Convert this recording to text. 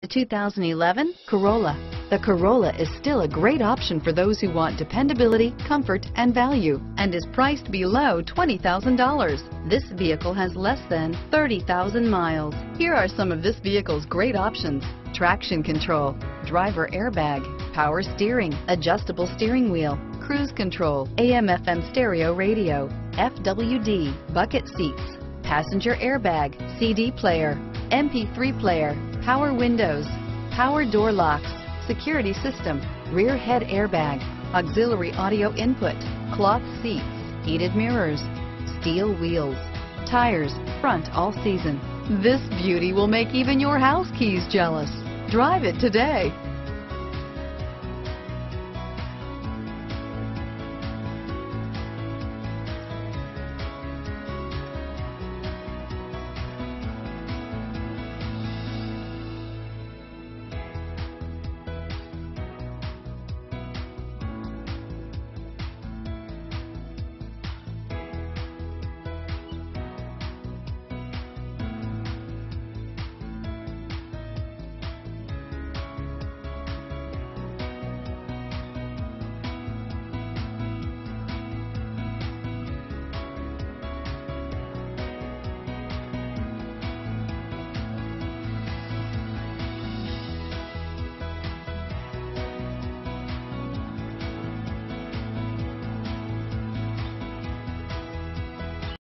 The 2011 Corolla. The Corolla is still a great option for those who want dependability, comfort, and value, and is priced below $20,000. This vehicle has less than 30,000 miles. Here are some of this vehicle's great options: traction control, driver airbag, power steering, adjustable steering wheel, cruise control, AM/FM stereo radio, FWD, bucket seats, passenger airbag, CD player, MP3 player, power windows, power door locks, security system, rear head airbag, auxiliary audio input, cloth seats, heated mirrors, steel wheels, tires, front all season. This beauty will make even your house keys jealous. Drive it today.